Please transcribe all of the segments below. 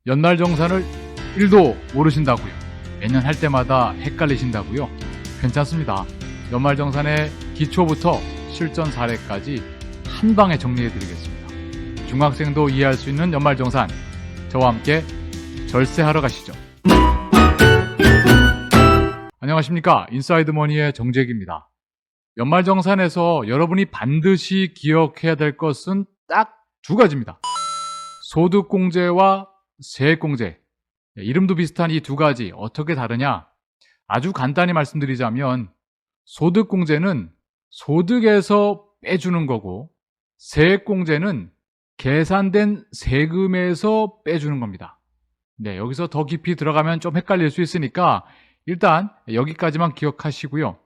연말정산을 1도 모르신다고요? 매년 할 때마다 헷갈리신다고요? 괜찮습니다. 연말정산의 기초부터 실전 사례까지 한 방에 정리해드리겠습니다. 중학생도 이해할 수 있는 연말정산, 저와 함께 절세하러 가시죠. 안녕하십니까, 인사이드머니의 정재기입니다. 연말정산에서 여러분이 반드시 기억해야 될 것은 딱 두 가지입니다. 소득공제와 세액공제. 이름도 비슷한 이 두 가지 어떻게 다르냐? 아주 간단히 말씀드리자면 소득공제는 소득에서 빼주는 거고, 세액공제는 계산된 세금에서 빼주는 겁니다. 네, 여기서 더 깊이 들어가면 좀 헷갈릴 수 있으니까 일단 여기까지만 기억하시고요.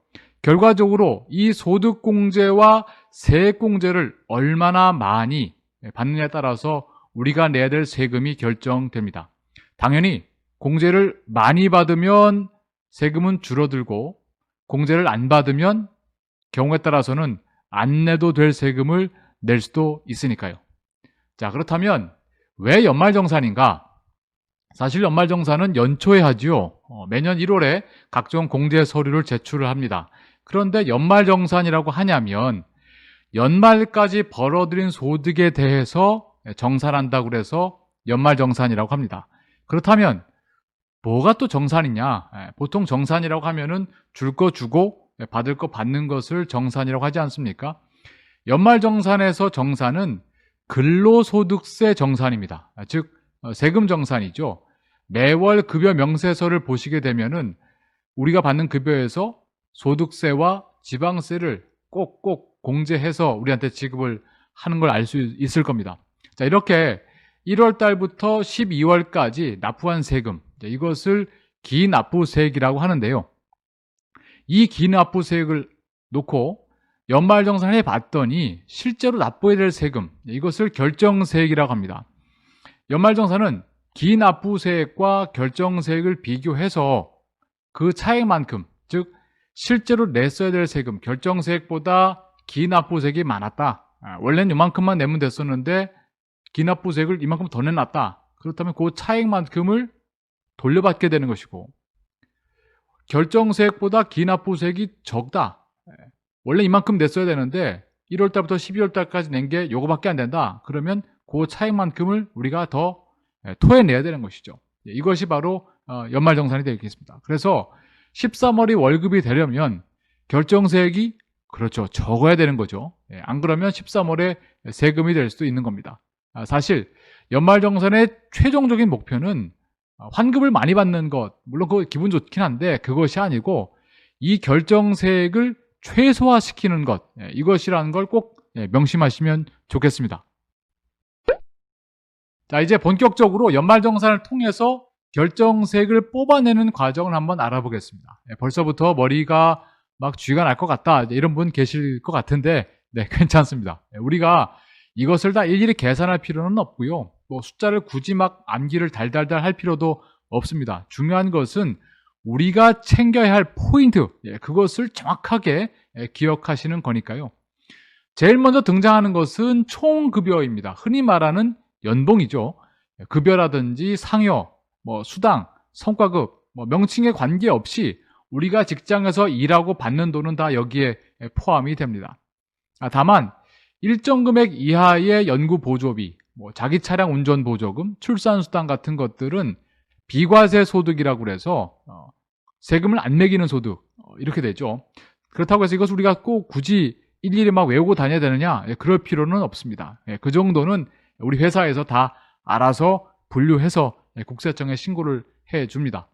결과적으로 이 소득공제와 세액공제를 얼마나 많이 받느냐에 따라서 우리가 내야 될 세금이 결정됩니다. 당연히 공제를 많이 받으면 세금은 줄어들고, 공제를 안 받으면 경우에 따라서는 안 내도 될 세금을 낼 수도 있으니까요. 자, 그렇다면 왜 연말정산인가? 사실 연말정산은 연초에 하지요. 매년 1월에 각종 공제 서류를 제출을 합니다. 그런데 연말정산이라고 하냐면 연말까지 벌어들인 소득에 대해서 정산한다고 그래서 연말정산이라고 합니다. 그렇다면 뭐가 또 정산이냐? 보통 정산이라고 하면은 줄 거 주고 받을 거 받는 것을 정산이라고 하지 않습니까? 연말정산에서 정산은 근로소득세 정산입니다. 즉 세금 정산이죠. 매월 급여 명세서를 보시게 되면은 우리가 받는 급여에서 소득세와 지방세를 꼭꼭 공제해서 우리한테 지급을 하는 걸 알 수 있을 겁니다. 자, 이렇게 1월 달부터 12월까지 납부한 세금, 이것을 기납부세액이라고 하는데요. 이 기납부세액을 놓고 연말정산을 해봤더니 실제로 납부해야 될 세금, 이것을 결정세액이라고 합니다. 연말정산은 기납부세액과 결정세액을 비교해서 그 차액만큼, 즉 실제로 냈어야 될 세금, 결정세액보다 기납부세액이 많았다. 원래는 이만큼만 내면 됐었는데 기납부세액을 이만큼 더 내놨다. 그렇다면 그 차액만큼을 돌려받게 되는 것이고, 결정세액보다 기납부세액이 적다. 원래 이만큼 냈어야 되는데 1월 달부터 12월 달까지 낸 게 요거밖에 안 된다. 그러면 그 차액만큼을 우리가 더 토해내야 되는 것이죠. 이것이 바로 연말정산이 되겠습니다. 그래서 13월이 월급이 되려면 결정세액이 그렇죠, 적어야 되는 거죠. 안 그러면 13월에 세금이 될 수도 있는 겁니다. 사실 연말정산의 최종적인 목표는 환급을 많이 받는 것, 물론 그거 기분 좋긴 한데 그것이 아니고 이 결정세액을 최소화시키는 것, 이것이라는 걸 꼭 명심하시면 좋겠습니다. 자, 이제 본격적으로 연말정산을 통해서 결정세액을 뽑아내는 과정을 한번 알아보겠습니다. 벌써부터 머리가 막 쥐가 날 것 같다, 이런 분 계실 것 같은데 네, 괜찮습니다. 우리가 이것을 다 일일이 계산할 필요는 없고요. 뭐 숫자를 굳이 막 암기를 달달달 할 필요도 없습니다. 중요한 것은 우리가 챙겨야 할 포인트, 그것을 정확하게 기억하시는 거니까요. 제일 먼저 등장하는 것은 총급여입니다. 흔히 말하는 연봉이죠. 급여라든지 상여, 뭐 수당, 성과급, 뭐 명칭에 관계없이 우리가 직장에서 일하고 받는 돈은 다 여기에 포함이 됩니다. 다만 일정 금액 이하의 연구보조비, 뭐 자기 차량 운전 보조금, 출산수당 같은 것들은 비과세 소득이라고 해서 세금을 안 매기는 소득, 이렇게 되죠. 그렇다고 해서 이것을 우리가 꼭 굳이 일일이 막 외우고 다녀야 되느냐? 그럴 필요는 없습니다. 그 정도는 우리 회사에서 다 알아서 분류해서 국세청에 신고를 해줍니다.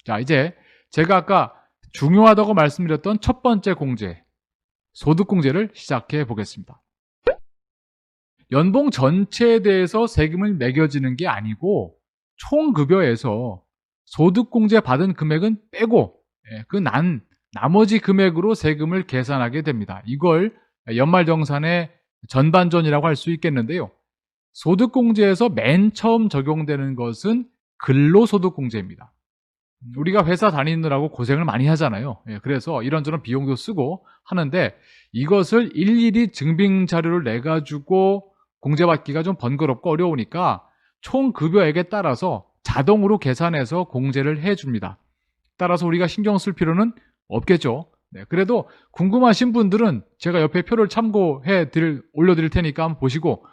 자, 이제 제가 아까 중요하다고 말씀드렸던 첫 번째 공제, 소득공제를 시작해 보겠습니다. 연봉 전체에 대해서 세금을 매겨지는 게 아니고 총급여에서 소득공제 받은 금액은 빼고 그 나머지 금액으로 세금을 계산하게 됩니다. 이걸 연말정산의 전반전이라고 할 수 있겠는데요. 소득공제에서 맨 처음 적용되는 것은 근로소득공제입니다. 우리가 회사 다니느라고 고생을 많이 하잖아요. 그래서 이런저런 비용도 쓰고 하는데 이것을 일일이 증빙 자료를 내가지고 공제받기가 좀 번거롭고 어려우니까 총 급여액에 따라서 자동으로 계산해서 공제를 해줍니다. 따라서 우리가 신경 쓸 필요는 없겠죠. 네, 그래도 궁금하신 분들은 제가 옆에 표를 올려드릴 테니까 한번 보시고,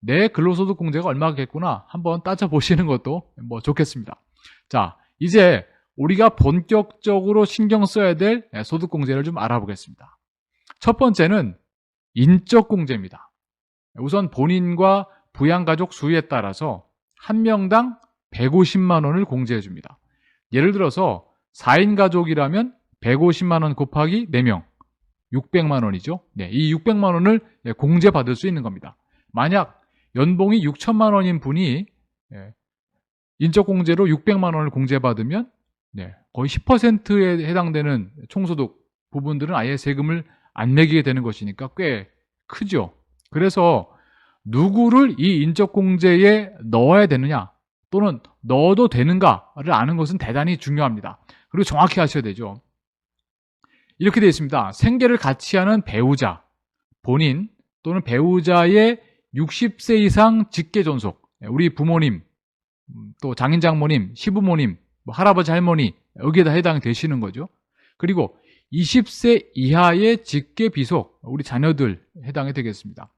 내 근로소득 공제가 얼마겠구나 한번 따져보시는 것도 뭐 좋겠습니다. 자, 이제 우리가 본격적으로 신경 써야 될 소득공제를 좀 알아보겠습니다. 첫 번째는 인적공제입니다. 우선 본인과 부양가족 수에 따라서 한 명당 150만 원을 공제해 줍니다. 예를 들어서 4인 가족이라면 150만 원 곱하기 4명 600만 원이죠. 네, 이 600만 원을 공제받을 수 있는 겁니다. 만약 연봉이 6천만 원인 분이 인적공제로 600만 원을 공제받으면 거의 10%에 해당되는 총소득 부분들은 아예 세금을 안 내게 되는 것이니까 꽤 크죠. 그래서 누구를 이 인적공제에 넣어야 되느냐 또는 넣어도 되는가를 아는 것은 대단히 중요합니다. 그리고 정확히 하셔야 되죠. 이렇게 되어 있습니다. 생계를 같이 하는 배우자, 본인 또는 배우자의 60세 이상 직계존속, 우리 부모님, 또 장인 장모님, 시부모님, 할아버지 할머니 여기에다 해당되시는 거죠. 그리고 20세 이하의 직계비속, 우리 자녀들 해당이 되겠습니다.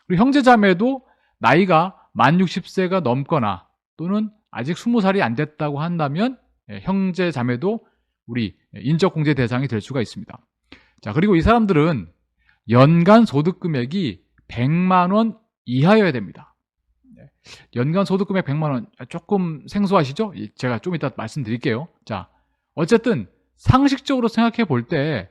그리고 형제자매도 나이가 만 60세가 넘거나 또는 아직 20살이 안 됐다고 한다면 형제자매도 우리 인적공제 대상이 될 수가 있습니다. 자, 그리고 이 사람들은 연간 소득 금액이 100만 원 이하여야 됩니다. 연간 소득 금액 100만 원 조금 생소하시죠? 제가 좀 이따 말씀드릴게요. 자, 어쨌든 상식적으로 생각해 볼 때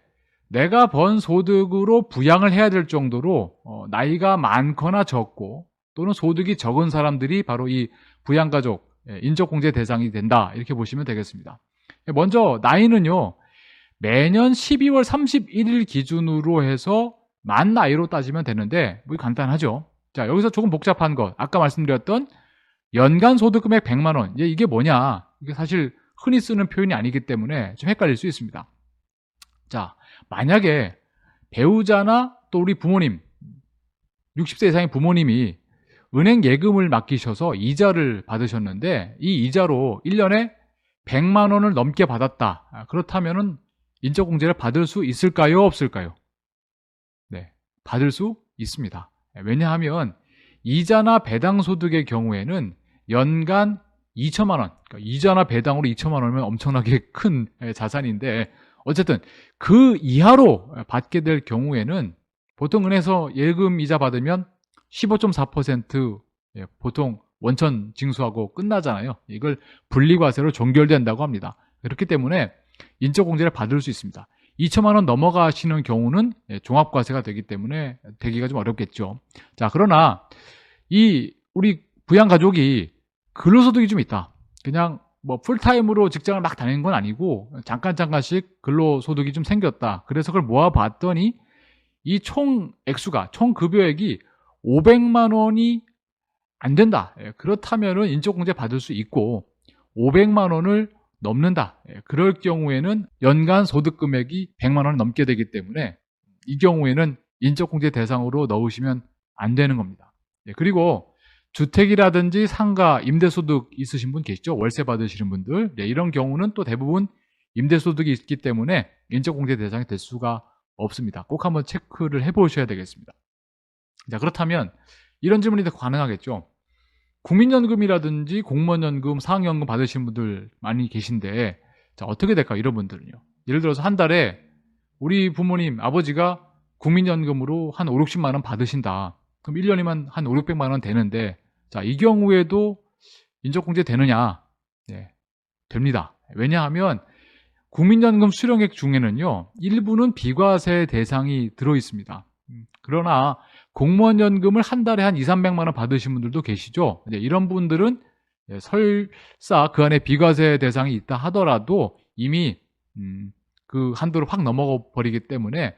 내가 번 소득으로 부양을 해야 될 정도로 나이가 많거나 적고 또는 소득이 적은 사람들이 바로 이 부양가족 인적공제 대상이 된다, 이렇게 보시면 되겠습니다. 먼저 나이는요, 매년 12월 31일 기준으로 해서 만 나이로 따지면 되는데 뭐 간단하죠. 자, 여기서 조금 복잡한 것, 아까 말씀드렸던 연간 소득금액 100만 원, 이게 뭐냐, 이게 사실 흔히 쓰는 표현이 아니기 때문에 좀 헷갈릴 수 있습니다. 자, 만약에 배우자나 또 우리 부모님, 60세 이상의 부모님이 은행 예금을 맡기셔서 이자를 받으셨는데 이 이자로 1년에 100만 원을 넘게 받았다. 그렇다면은 인적공제를 받을 수 있을까요? 없을까요? 네, 받을 수 있습니다. 왜냐하면 이자나 배당 소득의 경우에는 연간 2천만 원, 그러니까 이자나 배당으로 2천만 원이면 엄청나게 큰 자산인데 어쨌든 그 이하로 받게 될 경우에는 보통 은행에서 예금 이자 받으면 15.4% 보통 원천 징수하고 끝나잖아요. 이걸 분리과세로 종결된다고 합니다. 그렇기 때문에 인적공제를 받을 수 있습니다. 2천만 원 넘어가시는 경우는 종합과세가 되기 때문에 되기가 좀 어렵겠죠. 자, 그러나 우리 부양가족이 근로소득이 좀 있다. 그냥 뭐 풀타임으로 직장을 막 다니는 건 아니고 잠깐씩 근로소득이 좀 생겼다. 그래서 그걸 모아봤더니 이 총 액수가, 총 급여액이 500만 원이 안 된다. 그렇다면은 인적공제 받을 수 있고 500만 원을 넘는다. 그럴 경우에는 연간 소득 금액이 100만 원을 넘게 되기 때문에 이 경우에는 인적공제 대상으로 넣으시면 안 되는 겁니다. 그리고 주택이라든지 상가, 임대소득 있으신 분 계시죠? 월세 받으시는 분들. 이런 경우는 또 대부분 임대소득이 있기 때문에 인적공제 대상이 될 수가 없습니다. 꼭 한번 체크를 해보셔야 되겠습니다. 자, 그렇다면 이런 질문이 가능하겠죠. 국민연금이라든지 공무원연금, 사학연금 받으시는 분들 많이 계신데, 자, 어떻게 될까요? 이런 분들은요. 예를 들어서 한 달에 우리 부모님, 아버지가 국민연금으로 한 5, 60만 원 받으신다. 그럼 1년이면 한 5, 600만 원 되는데, 자, 이 경우에도 인적공제 되느냐? 네, 됩니다. 왜냐하면 국민연금 수령액 중에는요, 일부는 비과세 대상이 들어 있습니다. 그러나 공무원연금을 한 달에 한 2, 300만 원 받으신 분들도 계시죠. 이런 분들은 설사 그 안에 비과세 대상이 있다 하더라도 이미 그 한도를 확 넘어가 버리기 때문에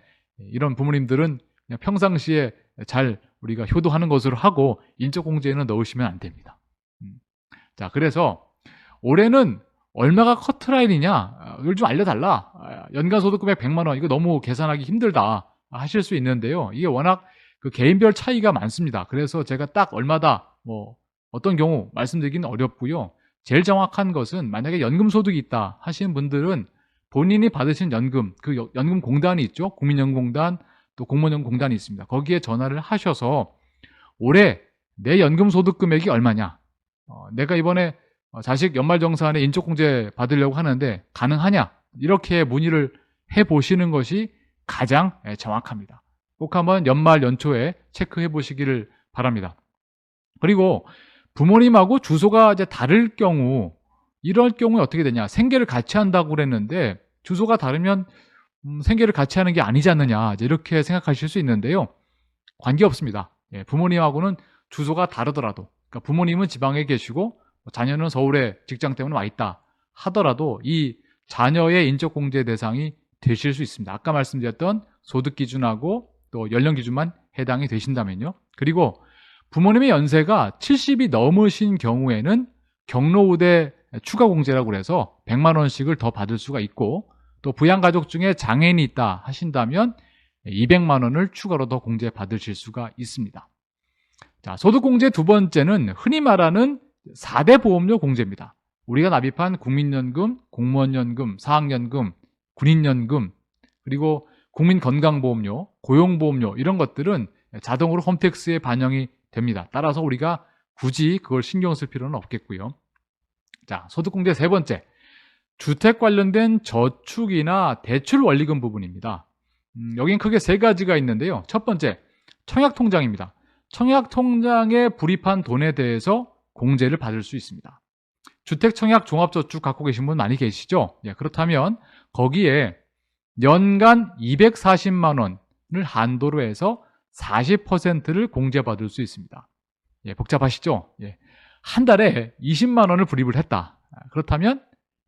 이런 부모님들은 그냥 평상시에 잘 우리가 효도하는 것으로 하고 인적공제에는 넣으시면 안 됩니다. 자, 그래서 올해는 얼마가 커트라인이냐 이걸 좀 알려달라. 연간 소득금액 100만 원 이거 너무 계산하기 힘들다 하실 수 있는데요. 이게 워낙 그 개인별 차이가 많습니다. 그래서 제가 딱 얼마다 뭐 어떤 경우 말씀드리기는 어렵고요. 제일 정확한 것은 만약에 연금소득이 있다 하시는 분들은 본인이 받으신 연금, 그 연금공단이 있죠. 국민연금공단, 또 공무원연금공단이 있습니다. 거기에 전화를 하셔서 올해 내 연금소득 금액이 얼마냐, 내가 이번에 자식 연말정산에 인적공제 받으려고 하는데 가능하냐, 이렇게 문의를 해보시는 것이 가장 정확합니다. 꼭 한번 연말 연초에 체크해 보시기를 바랍니다. 그리고 부모님하고 주소가 이제 다를 경우, 이럴 경우에 어떻게 되냐, 생계를 같이 한다고 그랬는데 주소가 다르면 생계를 같이 하는 게 아니지 않느냐, 이렇게 생각하실 수 있는데요. 관계없습니다. 부모님하고는 주소가 다르더라도, 그러니까 부모님은 지방에 계시고 자녀는 서울에 직장 때문에 와 있다 하더라도 이 자녀의 인적공제 대상이 되실 수 있습니다. 아까 말씀드렸던 소득 기준하고 또 연령 기준만 해당이 되신다면요. 그리고 부모님의 연세가 70이 넘으신 경우에는 경로우대 추가 공제라고 해서 100만 원씩을 더 받을 수가 있고, 또 부양가족 중에 장애인이 있다 하신다면 200만 원을 추가로 더 공제 받으실 수가 있습니다. 자, 소득공제 두 번째는 흔히 말하는 4대 보험료 공제입니다. 우리가 납입한 국민연금, 공무원연금, 사학연금, 군인연금, 그리고 국민건강보험료, 고용보험료, 이런 것들은 자동으로 홈택스에 반영이 됩니다. 따라서 우리가 굳이 그걸 신경 쓸 필요는 없겠고요. 자, 소득공제 세 번째, 주택 관련된 저축이나 대출 원리금 부분입니다. 여긴 크게 세 가지가 있는데요. 첫 번째, 청약통장입니다. 청약통장에 불입한 돈에 대해서 공제를 받을 수 있습니다. 주택청약 종합저축 갖고 계신 분 많이 계시죠? 그렇다면 거기에 연간 240만 원을 한도로 해서 40%를 공제받을 수 있습니다. 복잡하시죠? 한 달에 20만 원을 불입을 했다. 그렇다면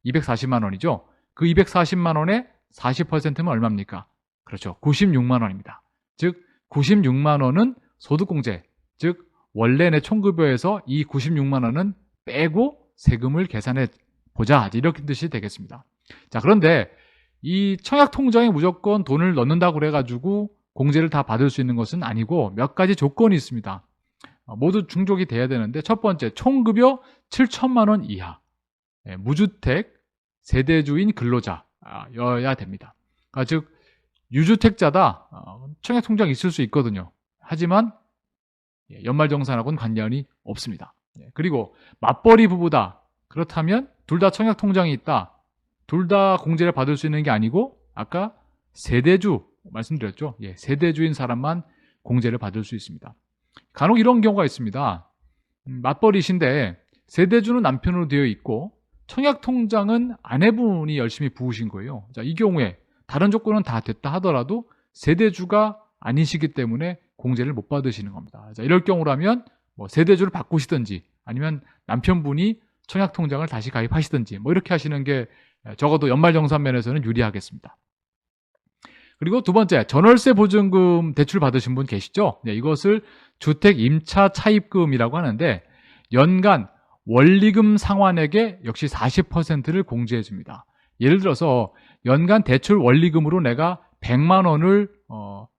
240만 원이죠. 그 240만 원의 40%면 얼마입니까? 그렇죠. 96만 원입니다. 즉 96만 원은 소득공제, 즉 원래 내 총급여에서 이 96만 원은 빼고 세금을 계산해 보자, 이렇게 뜻이 되겠습니다. 자, 그런데 이 청약통장에 무조건 돈을 넣는다고 그래가지고 공제를 다 받을 수 있는 것은 아니고 몇 가지 조건이 있습니다. 모두 충족이 돼야 되는데, 첫 번째, 총급여 7천만 원 이하, 무주택, 세대주인 근로자여야 됩니다. 즉 유주택자다, 청약통장 있을 수 있거든요. 하지만 연말정산하고는 관련이 없습니다. 그리고 맞벌이 부부다, 그렇다면 둘 다 청약통장이 있다, 둘 다 공제를 받을 수 있는 게 아니고 아까 세대주 말씀드렸죠. 세대주인 사람만 공제를 받을 수 있습니다. 간혹 이런 경우가 있습니다. 맞벌이신데 세대주는 남편으로 되어 있고 청약통장은 아내분이 열심히 부으신 거예요. 자, 이 경우에 다른 조건은 다 됐다 하더라도 세대주가 아니시기 때문에 공제를 못 받으시는 겁니다. 자, 이럴 경우라면 세대주를 바꾸시든지 아니면 남편분이 청약통장을 다시 가입하시든지 이렇게 하시는 게 적어도 연말정산 면에서는 유리하겠습니다. 그리고 두 번째, 전월세 보증금 대출 받으신 분 계시죠? 이것을 주택 임차 차입금이라고 하는데 연간 원리금 상환액의 역시 40%를 공제해 줍니다. 예를 들어서 연간 대출 원리금으로 내가 100만 원을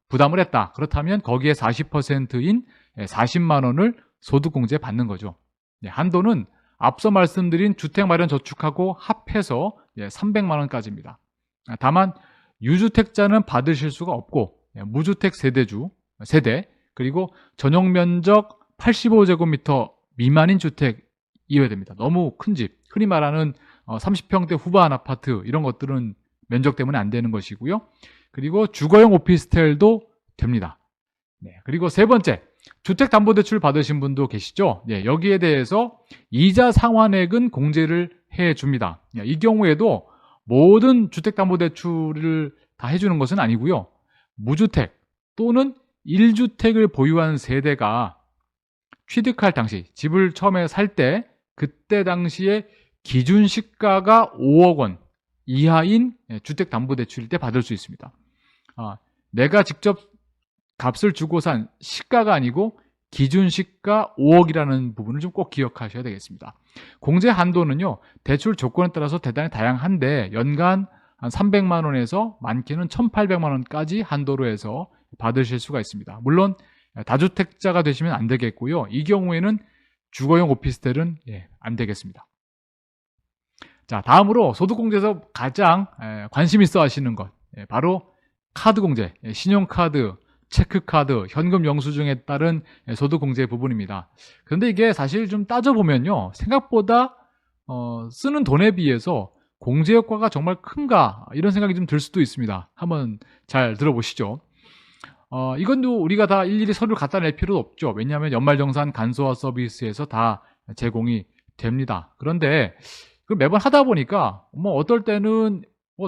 부담을 했다. 그렇다면 거기에 40%인 40만 원을 소득공제 받는 거죠. 한도는 앞서 말씀드린 주택마련저축하고 합해서 300만 원까지입니다. 다만 유주택자는 받으실 수가 없고 무주택 세대, 그리고 전용면적 85제곱미터 미만인 주택이어야 됩니다. 너무 큰 집, 흔히 말하는 30평대 후반 아파트, 이런 것들은 면적 때문에 안 되는 것이고요. 그리고 주거용 오피스텔도 됩니다. 그리고 세 번째, 주택담보대출 받으신 분도 계시죠? 여기에 대해서 이자 상환액은 공제를 해줍니다. 이 경우에도 모든 주택담보대출을 다 해주는 것은 아니고요. 무주택 또는 1주택을 보유한 세대가 취득할 당시, 집을 처음에 살 때 그때 당시에 기준 시가가 5억 원 이하인 주택담보대출일 때 받을 수 있습니다. 내가 직접 값을 주고 산 시가가 아니고 기준 시가 5억이라는 부분을 좀 꼭 기억하셔야 되겠습니다. 공제 한도는요, 대출 조건에 따라서 대단히 다양한데 연간 한 300만 원에서 많게는 1,800만 원까지 한도로 해서 받으실 수가 있습니다. 물론 다주택자가 되시면 안 되겠고요. 이 경우에는 주거용 오피스텔은 안 되겠습니다. 자, 다음으로 소득공제에서 가장 관심 있어 하시는 것, 바로 카드공제, 신용카드, 체크카드, 현금 영수증에 따른 소득공제 부분입니다. 그런데 이게 사실 좀 따져보면요, 생각보다 쓰는 돈에 비해서 공제 효과가 정말 큰가, 이런 생각이 좀 들 수도 있습니다. 한번 잘 들어보시죠. 이건 우리가 다 일일이 서류를 갖다 낼 필요도 없죠. 왜냐하면 연말정산 간소화 서비스에서 다 제공이 됩니다. 그런데 매번 하다 보니까 뭐 어떨 때는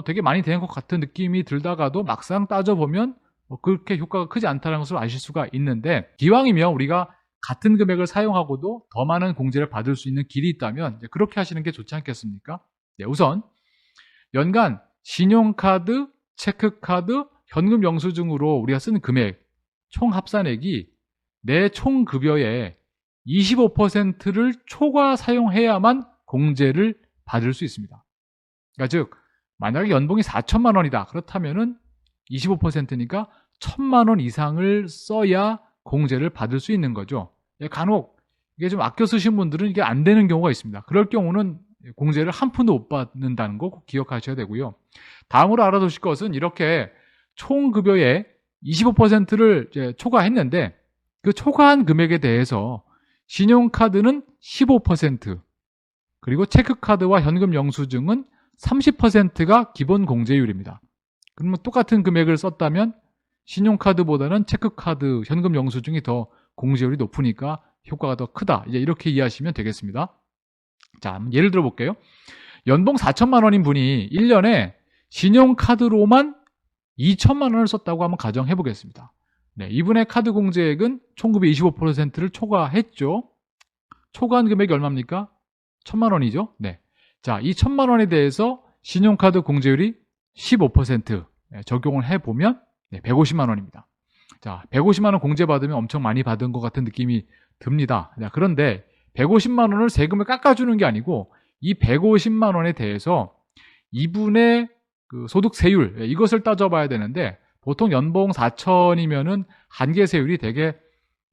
되게 많이 되는 것 같은 느낌이 들다가도 막상 따져보면 그렇게 효과가 크지 않다는 것을 아실 수가 있는데, 기왕이면 우리가 같은 금액을 사용하고도 더 많은 공제를 받을 수 있는 길이 있다면 그렇게 하시는 게 좋지 않겠습니까? 네, 우선 연간 신용카드, 체크카드, 현금 영수증으로 우리가 쓰는 금액 총 합산액이 내 총 급여의 25%를 초과 사용해야만 공제를 받을 수 있습니다. 그러니까 즉 만약에 연봉이 4천만 원이다. 그렇다면은 25%니까 1,000만 원 이상을 써야 공제를 받을 수 있는 거죠. 간혹 이게 좀 아껴 쓰신 분들은 이게 안 되는 경우가 있습니다. 그럴 경우는 공제를 한 푼도 못 받는다는 거 꼭 기억하셔야 되고요. 다음으로 알아두실 것은 이렇게 총 급여의 25%를 초과했는데 그 초과한 금액에 대해서 신용카드는 15%, 그리고 체크카드와 현금 영수증은 30%가 기본 공제율입니다. 그러면 똑같은 금액을 썼다면 신용카드보다는 체크카드, 현금 영수증이 더 공제율이 높으니까 효과가 더 크다. 이제 이렇게 이해하시면 되겠습니다. 자, 예를 들어 볼게요. 연봉 4천만 원인 분이 1년에 신용카드로만 2천만 원을 썼다고 한번 가정해 보겠습니다. 네, 이분의 카드 공제액은 총급의 25%를 초과했죠. 초과한 금액이 얼마입니까? 1,000만 원이죠. 네. 자, 이 1,000만 원에 대해서 신용카드 공제율이 15% 적용을 해보면 150만 원입니다. 자, 150만 원 공제받으면 엄청 많이 받은 것 같은 느낌이 듭니다. 자, 그런데 150만 원을 세금을 깎아주는 게 아니고 이 150만 원에 대해서 이분의 그 소득세율, 이것을 따져봐야 되는데 보통 연봉 4천이면은 한계세율이 대개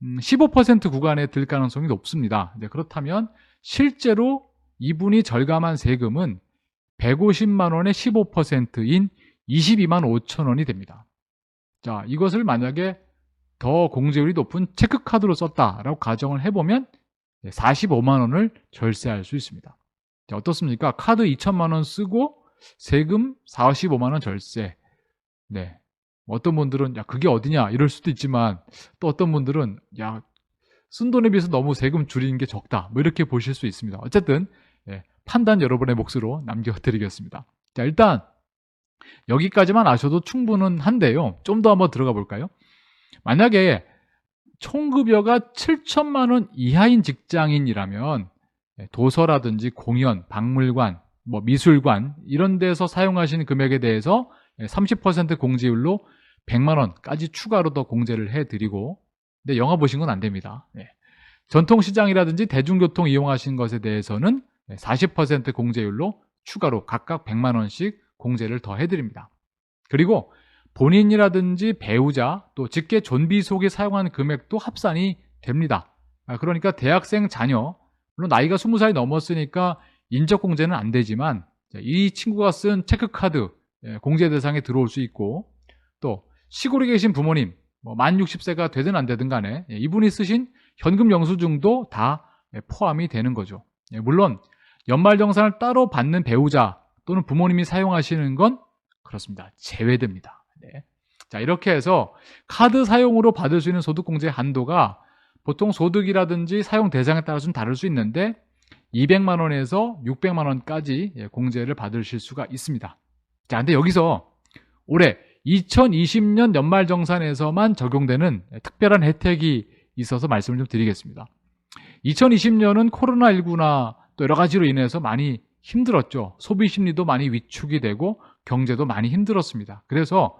15% 구간에 들 가능성이 높습니다. 그렇다면 실제로 이분이 절감한 세금은 150만 원의 15%인 22만 5천 원이 됩니다. 자, 이것을 만약에 더 공제율이 높은 체크카드로 썼다라고 가정을 해보면 45만 원을 절세할 수 있습니다. 자, 어떻습니까? 카드 2천만 원 쓰고 세금 45만 원 절세. 네. 어떤 분들은 야 그게 어디냐 이럴 수도 있지만 또 어떤 분들은 야 쓴 돈에 비해서 너무 세금 줄이는 게 적다 뭐 이렇게 보실 수 있습니다. 어쨌든 판단 여러분의 몫으로 남겨드리겠습니다. 자, 일단 여기까지만 아셔도 충분은 한데요. 좀 더 한번 들어가 볼까요? 만약에 총급여가 7천만 원 이하인 직장인이라면 도서라든지 공연, 박물관, 뭐 미술관 이런 데서 사용하시는 금액에 대해서 30% 공제율로 100만 원까지 추가로 더 공제를 해드리고, 근데 영화 보신 건 안 됩니다. 전통시장이라든지 대중교통 이용하신 것에 대해서는 40% 공제율로 추가로 각각 100만 원씩 공제를 더 해드립니다. 그리고 본인이라든지 배우자 또 직계 존비 속에 사용하는 금액도 합산이 됩니다. 그러니까 대학생 자녀, 물론 나이가 20살이 넘었으니까 인적공제는 안 되지만 이 친구가 쓴 체크카드 공제 대상에 들어올 수 있고, 또 시골에 계신 부모님 만 60세가 되든 안 되든 간에 이분이 쓰신 현금 영수증도 다 포함이 되는 거죠. 물론 연말정산을 따로 받는 배우자 또는 부모님이 사용하시는 건 그렇습니다. 제외됩니다. 네. 자, 이렇게 해서 카드 사용으로 받을 수 있는 소득공제 한도가 보통 소득이라든지 사용 대상에 따라 좀 다를 수 있는데 200만 원에서 600만 원까지 공제를 받으실 수가 있습니다. 자, 근데 여기서 올해 2020년 연말정산에서만 적용되는 특별한 혜택이 있어서 말씀을 좀 드리겠습니다. 2020년은 코로나19나 또 여러 가지로 인해서 많이 힘들었죠. 소비 심리도 많이 위축이 되고 경제도 많이 힘들었습니다. 그래서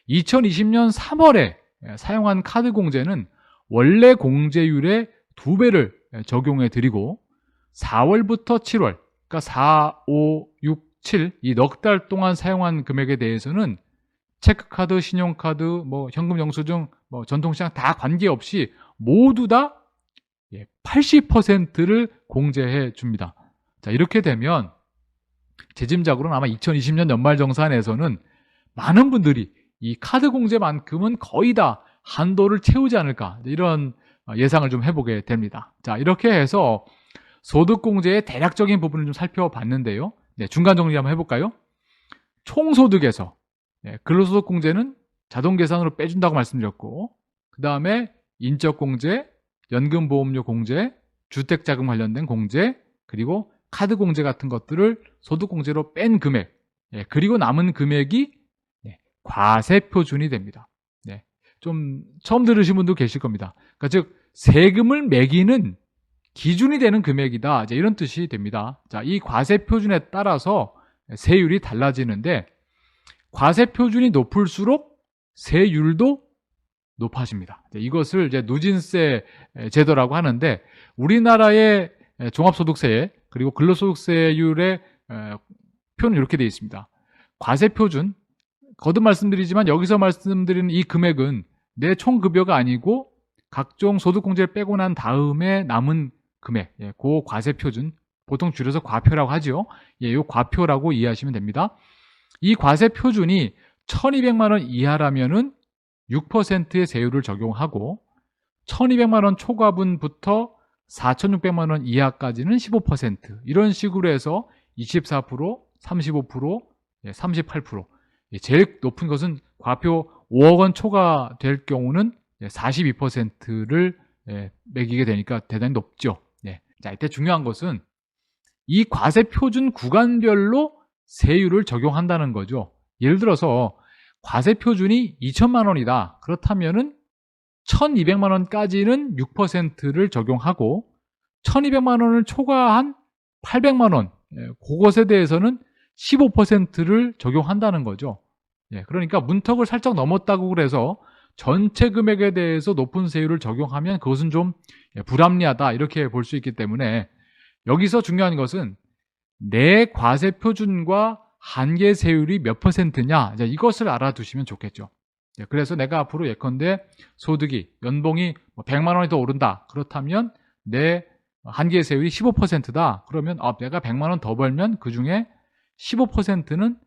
2020년 3월에 사용한 카드 공제는 원래 공제율의 2배를 적용해 드리고 4월부터 7월, 그러니까 4, 5, 6, 7 이 넉 달 동안 사용한 금액에 대해서는 체크카드, 신용카드, 뭐 현금 영수증, 뭐 전통시장 다 관계없이 모두 다 80%를 공제해 줍니다. 자, 이렇게 되면 제 짐작으로는 아마 2020년 연말정산에서는 많은 분들이 이 카드 공제만큼은 거의 다 한도를 채우지 않을까, 이런 예상을 좀 해보게 됩니다. 자, 이렇게 해서 소득공제의 대략적인 부분을 좀 살펴봤는데요. 네, 중간 정리 한번 해볼까요? 총소득에서 근로소득공제는 자동계산으로 빼준다고 말씀드렸고, 그 다음에 인적공제, 연금보험료 공제, 주택자금 관련된 공제, 그리고 카드공제 같은 것들을 소득공제로 뺀 금액, 그리고 남은 금액이 과세표준이 됩니다. 좀 처음 들으신 분도 계실 겁니다. 그러니까 즉 세금을 매기는 기준이 되는 금액이다, 이제 이런 뜻이 됩니다. 자, 이 과세표준에 따라서 세율이 달라지는데, 과세표준이 높을수록 세율도 높아집니다. 이것을 이제 누진세 제도라고 하는데, 우리나라의 종합소득세 그리고 근로소득세율의 표는 이렇게 되어 있습니다. 과세표준, 거듭 말씀드리지만 여기서 말씀드리는 이 금액은 내 총급여가 아니고 각종 소득공제를 빼고 난 다음에 남은 금액, 그 과세표준, 보통 줄여서 과표라고 하죠. 이 과표라고 이해하시면 됩니다. 이 과세표준이 1200만 원 이하라면은 6%의 세율을 적용하고, 1200만 원 초과분부터 4600만 원 이하까지는 15%, 이런 식으로 해서 24%, 35%, 38%, 제일 높은 것은 과표 5억 원 초과될 경우는 42%를 매기게 되니까 대단히 높죠. 자, 이때 중요한 것은 이 과세표준 구간별로 세율을 적용한다는 거죠. 예를 들어서 과세표준이 2천만 원이다. 그렇다면은 1200만 원까지는 6%를 적용하고, 1200만 원을 초과한 800만 원, 그것에 대해서는 15%를 적용한다는 거죠. 그러니까 문턱을 살짝 넘었다고 그래서 전체 금액에 대해서 높은 세율을 적용하면 그것은 좀 불합리하다, 이렇게 볼 수 있기 때문에 여기서 중요한 것은 내 과세표준과 한계 세율이 몇 %냐, 이것을 알아두시면 좋겠죠. 그래서 내가 앞으로 예컨대 소득이, 연봉이 100만 원이 더 오른다. 그렇다면 내 한계 세율이 15%다. 그러면 내가 100만 원 더 벌면 그 중에 15%는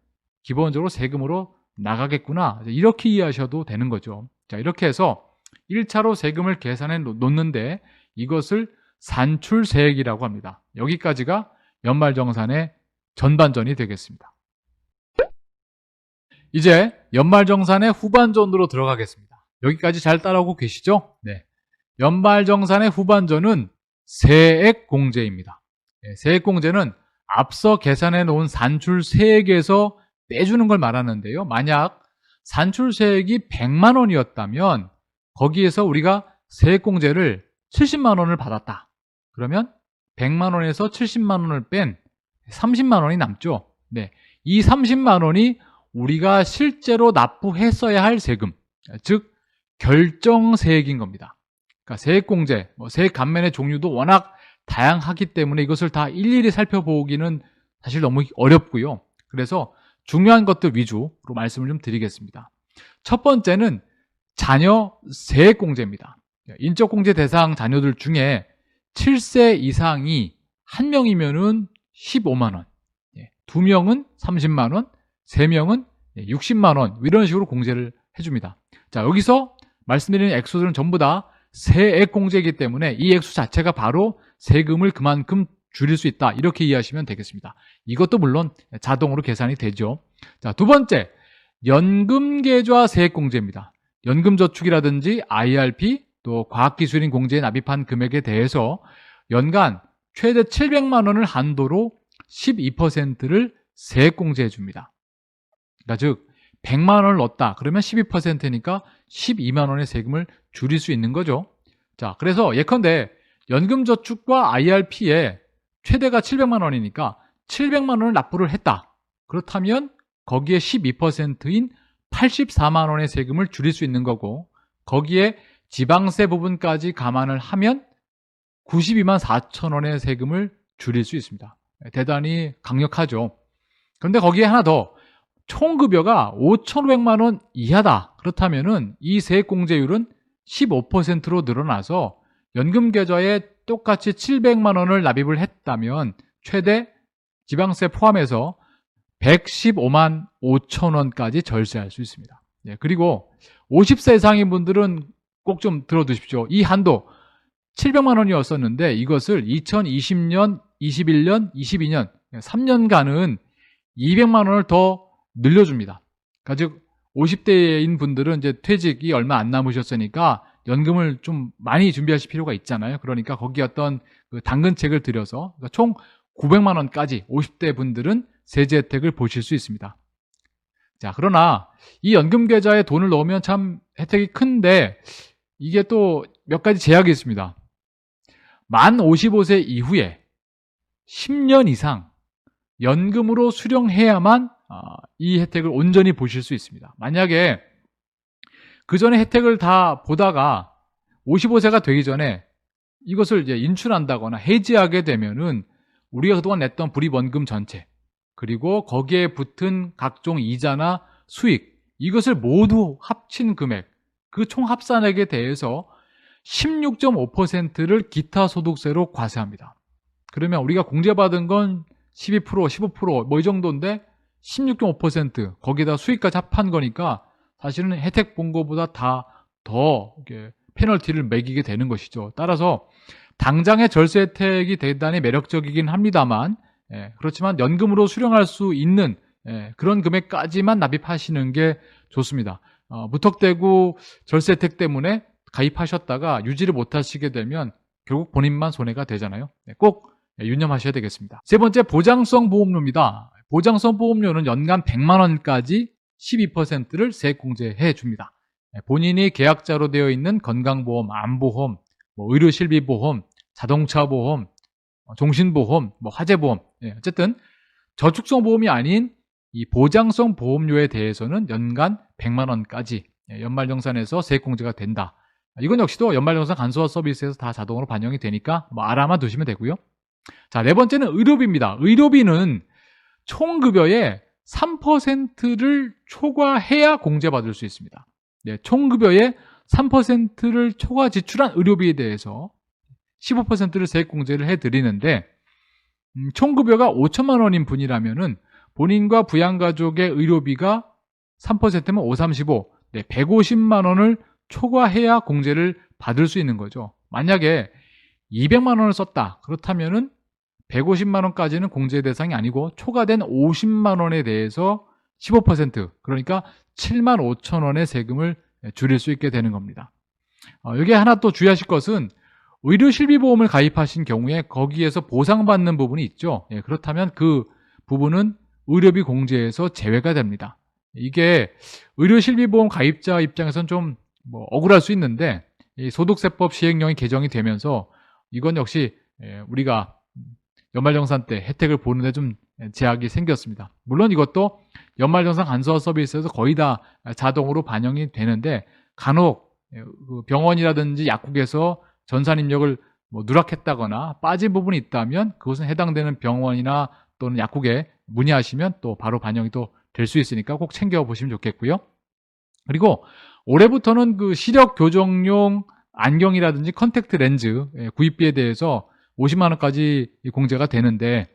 기본적으로 세금으로 나가겠구나, 이렇게 이해하셔도 되는 거죠. 자, 이렇게 해서 1차로 세금을 계산해 놓는데 이것을 산출세액이라고 합니다. 여기까지가 연말정산의 전반전이 되겠습니다. 이제 연말정산의 후반전으로 들어가겠습니다. 여기까지 잘 따라오고 계시죠? 네. 연말정산의 후반전은 세액공제입니다. 세액공제는 앞서 계산해 놓은 산출세액에서 빼주는 걸 말하는데요. 만약 산출세액이 100만 원이었다면 거기에서 우리가 세액공제를 70만 원을 받았다. 그러면 100만 원에서 70만 원을 뺀 30만 원이 남죠. 이 30만 원이 우리가 실제로 납부했어야 할 세금, 즉 결정세액인 겁니다. 그러니까 세액공제, 세액 감면의 종류도 워낙 다양하기 때문에 이것을 다 일일이 살펴보기는 사실 너무 어렵고요. 그래서 중요한 것들 위주로 말씀을 좀 드리겠습니다. 첫 번째는 자녀 세액공제입니다. 인적공제 대상 자녀들 중에 7세 이상이 1명이면은 15만 원, 2명은 30만 원, 3명은 60만 원, 이런 식으로 공제를 해줍니다. 자, 여기서 말씀드리는 액수들은 전부 다 세액공제이기 때문에 이 액수 자체가 바로 세금을 그만큼 줄일 수 있다, 이렇게 이해하시면 되겠습니다. 이것도 물론 자동으로 계산이 되죠. 자, 두 번째, 연금계좌 세액공제입니다. 연금저축이라든지 IRP, 또 과학기술인 공제에 납입한 금액에 대해서 연간 최대 700만 원을 한도로 12%를 세액공제해 줍니다. 그러니까 즉 100만 원을 넣었다 그러면 12%니까 12만 원의 세금을 줄일 수 있는 거죠. 자, 그래서 예컨대 연금저축과 IRP에 최대가 700만 원이니까 700만 원을 납부를 했다. 그렇다면 거기에 12%인 84만 원의 세금을 줄일 수 있는 거고, 거기에 지방세 부분까지 감안을 하면 92만 4천 원의 세금을 줄일 수 있습니다. 대단히 강력하죠. 그런데 거기에 하나 더, 총급여가 5,500만 원 이하다. 그렇다면은 이 세액공제율은 15%로 늘어나서 연금계좌에 똑같이 700만 원을 납입을 했다면 최대 지방세 포함해서 115만 5천 원까지 절세할 수 있습니다. 예, 그리고 50세 이상인 분들은 꼭 좀 들어두십시오. 이 한도 700만 원이었었는데 이것을 2020년, 21년, 22년 3년간은 200만 원을 더 늘려줍니다. 그러니까 즉 50대인 분들은 이제 퇴직이 얼마 안 남으셨으니까 연금을 좀 많이 준비하실 필요가 있잖아요. 그러니까 거기 어떤 그 당근책을 들여서 그러니까 총 900만 원까지 50대 분들은 세제 혜택을 보실 수 있습니다. 자, 그러나 이 연금 계좌에 돈을 넣으면 참 혜택이 큰데 이게 또 몇 가지 제약이 있습니다. 만 55세 이후에 10년 이상 연금으로 수령해야만 이 혜택을 온전히 보실 수 있습니다. 만약에 그 전에 혜택을 다 보다가 55세가 되기 전에 이것을 이제 인출한다거나 해지하게 되면은 우리가 그동안 냈던 불입원금 전체 그리고 거기에 붙은 각종 이자나 수익 이것을 모두 합친 금액 그 총 합산액에 대해서 16.5%를 기타 소득세로 과세합니다. 그러면 우리가 공제받은 건 12%, 15% 뭐 이 정도인데 16.5% 거기다 수익까지 합한 거니까 사실은 혜택 본 거보다 다 더 페널티를 매기게 되는 것이죠. 따라서 당장의 절세 혜택이 대단히 매력적이긴 합니다만 그렇지만 연금으로 수령할 수 있는 그런 금액까지만 납입하시는 게 좋습니다. 무턱대고 절세 혜택 때문에 가입하셨다가 유지를 못하시게 되면 결국 본인만 손해가 되잖아요. 꼭 유념하셔야 되겠습니다. 세 번째, 보장성 보험료입니다. 보장성 보험료는 연간 100만 원까지 12%를 세액공제해 줍니다. 본인이 계약자로 되어 있는 건강보험, 암보험, 의료실비보험, 자동차보험, 종신보험, 화재보험 어쨌든 저축성 보험이 아닌 이 보장성 보험료에 대해서는 연간 100만 원까지 연말정산에서 세액공제가 된다. 이건 역시도 연말정산 간소화 서비스에서 다 자동으로 반영이 되니까 알아만 두시면 되고요. 자, 네 번째는 의료비입니다. 의료비는 총급여의 3%를 초과해야 공제받을 수 있습니다. 총급여의 3%를 초과 지출한 의료비에 대해서 15%를 세액공제를 해드리는데 총급여가 5천만 원인 분이라면은 본인과 부양가족의 의료비가 3%면 5, 35, 150만 원을 초과해야 공제를 받을 수 있는 거죠. 만약에 200만 원을 썼다. 그렇다면은 150만 원까지는 공제 대상이 아니고 초과된 50만 원에 대해서 15% 그러니까 7만 5천 원의 세금을 줄일 수 있게 되는 겁니다. 여기 하나 또 주의하실 것은 의료실비보험을 가입하신 경우에 거기에서 보상받는 부분이 있죠. 그렇다면 그 부분은 의료비 공제에서 제외가 됩니다. 이게 의료실비보험 가입자 입장에서는 좀 억울할 수 있는데 이 소득세법 시행령이 개정이 되면서 이건 역시 우리가 연말정산 때 혜택을 보는데 좀 제약이 생겼습니다. 물론 이것도 연말정산 간소화 서비스에서 거의 다 자동으로 반영이 되는데 간혹 병원이라든지 약국에서 전산 입력을 누락했다거나 빠진 부분이 있다면 그것은 해당되는 병원이나 또는 약국에 문의하시면 또 바로 반영이 또 될 수 있으니까 꼭 챙겨보시면 좋겠고요. 그리고 올해부터는 그 시력 교정용 안경이라든지 컨택트 렌즈 구입비에 대해서 50만 원까지 공제가 되는데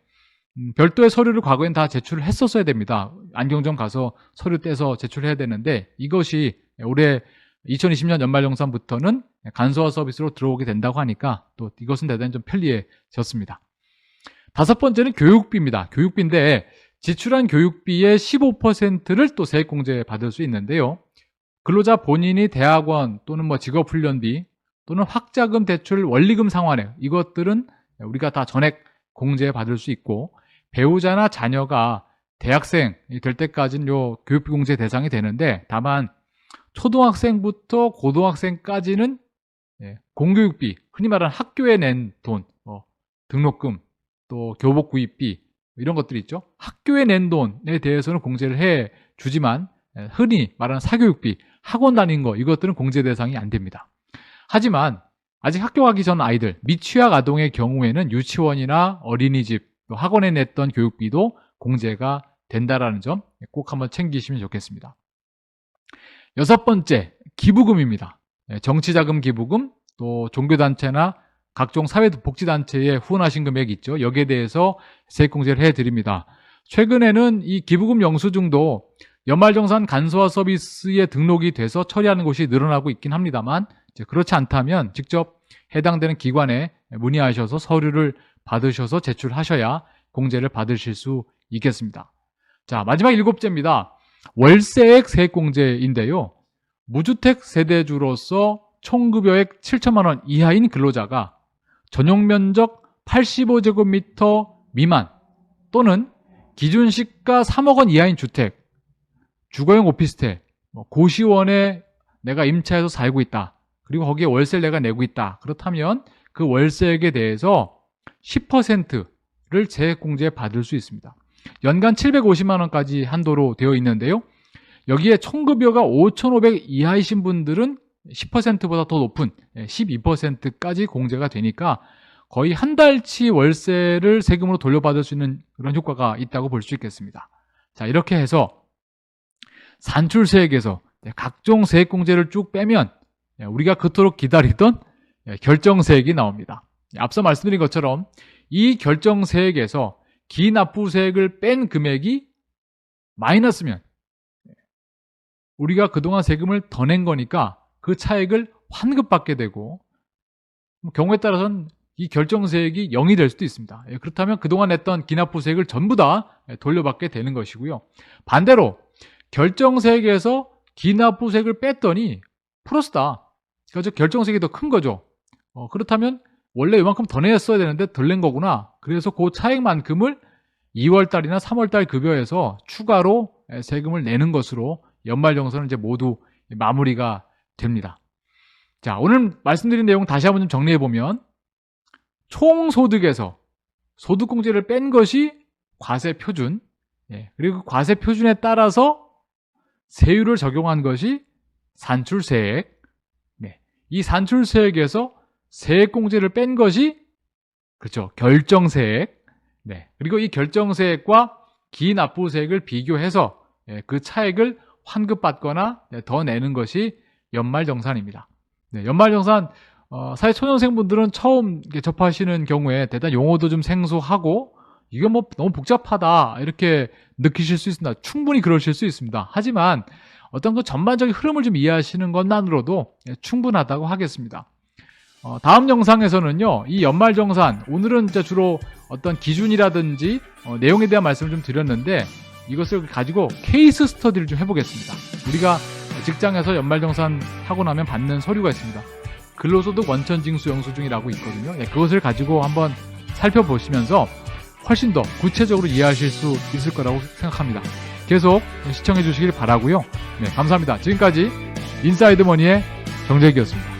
별도의 서류를 과거엔 다 제출을 했었어야 됩니다. 안경점 가서 서류 떼서 제출해야 되는데 이것이 올해 2020년 연말정산부터는 간소화 서비스로 들어오게 된다고 하니까 또 이것은 대단히 좀 편리해졌습니다. 다섯 번째는 교육비입니다. 교육비인데 지출한 교육비의 15%를 또 세액공제 받을 수 있는데요. 근로자 본인이 대학원 또는 직업훈련비 또는 학자금 대출 원리금 상환액 이것들은 우리가 다 전액 공제 받을 수 있고 배우자나 자녀가 대학생이 될 때까지는 요 교육비 공제 대상이 되는데 다만 초등학생부터 고등학생까지는 공교육비 흔히 말하는 학교에 낸 돈 등록금 또 교복 구입비 이런 것들이 있죠. 학교에 낸 돈에 대해서는 공제를 해 주지만 흔히 말하는 사교육비 학원 다닌 거 이것들은 공제 대상이 안 됩니다. 하지만 아직 학교 가기 전 아이들 미취학 아동의 경우에는 유치원이나 어린이집 학원에 냈던 교육비도 공제가 된다라는 점 꼭 한번 챙기시면 좋겠습니다. 여섯 번째 기부금입니다. 정치자금 기부금 또 종교단체나 각종 사회복지단체에 후원하신 금액이 있죠. 여기에 대해서 세액공제를 해드립니다. 최근에는 이 기부금 영수증도 연말정산 간소화 서비스에 등록이 돼서 처리하는 곳이 늘어나고 있긴 합니다만, 이제 그렇지 않다면 직접 해당되는 기관에 문의하셔서 서류를 받으셔서 제출하셔야 공제를 받으실 수 있겠습니다. 자, 마지막 7제입니다. 월세액 세액공제인데요. 무주택 세대주로서 총급여액 7천만 원 이하인 근로자가 전용면적 85제곱미터 미만 또는 기준시가 3억 원 이하인 주택, 주거용 오피스텔, 고시원에 내가 임차해서 살고 있다. 그리고 거기에 월세를 내가 내고 있다. 그렇다면 그 월세액에 대해서 10%를 세액공제 받을 수 있습니다. 연간 750만 원까지 한도로 되어 있는데요. 여기에 총급여가 5,500 이하이신 분들은 10%보다 더 높은 12%까지 공제가 되니까 거의 한 달치 월세를 세금으로 돌려받을 수 있는 그런 효과가 있다고 볼 수 있겠습니다. 자, 이렇게 해서 산출세액에서 각종 세액공제를 쭉 빼면 우리가 그토록 기다리던 결정세액이 나옵니다. 앞서 말씀드린 것처럼 이 결정세액에서 기납부세액을 뺀 금액이 마이너스면 우리가 그동안 세금을 더 낸 거니까 그 차액을 환급받게 되고, 경우에 따라서는 이 결정세액이 0이 될 수도 있습니다. 그렇다면 그동안 냈던 기납부세액을 전부 다 돌려받게 되는 것이고요. 반대로 결정세액에서 기납부세액을 뺐더니 플러스다. 그러니까 결정세액이 더 큰 거죠. 그렇다면 원래 이만큼 더 냈어야 되는데 덜 낸 거구나. 그래서 그 차액만큼을 2월달이나 3월달 급여에서 추가로 세금을 내는 것으로 연말정산은 이제 모두 마무리가 됩니다. 자, 오늘 말씀드린 내용 다시 한번 좀 정리해보면, 총소득에서 소득공제를 뺀 것이 과세표준, 그리고 과세표준에 따라서 세율을 적용한 것이 산출세액, 이 산출세액에서 세액공제를 뺀 것이, 그렇죠, 결정세액, 그리고 이 결정세액과 기납부세액을 비교해서 그 차액을 환급받거나 더 내는 것이 연말정산입니다. 연말정산, 사회초년생분들은 처음 접하시는 경우에 대단 용어도 좀 생소하고 이게 뭐 너무 복잡하다 이렇게 느끼실 수 있습니다. 충분히 그러실 수 있습니다. 하지만 어떤 그 전반적인 흐름을 좀 이해하시는 것만으로도 충분하다고 하겠습니다. 다음 영상에서는요, 이 연말정산, 오늘은 이제 주로 어떤 기준이라든지 내용에 대한 말씀을 좀 드렸는데, 이것을 가지고 케이스 스터디를 좀 해보겠습니다. 우리가 직장에서 연말정산 하고 나면 받는 서류가 있습니다. 근로소득 원천징수 영수증이라고 있거든요. 그것을 가지고 한번 살펴보시면서 훨씬 더 구체적으로 이해하실 수 있을 거라고 생각합니다. 계속 시청해 주시길 바라고요. 감사합니다. 지금까지 인사이드 머니의 정재기였습니다.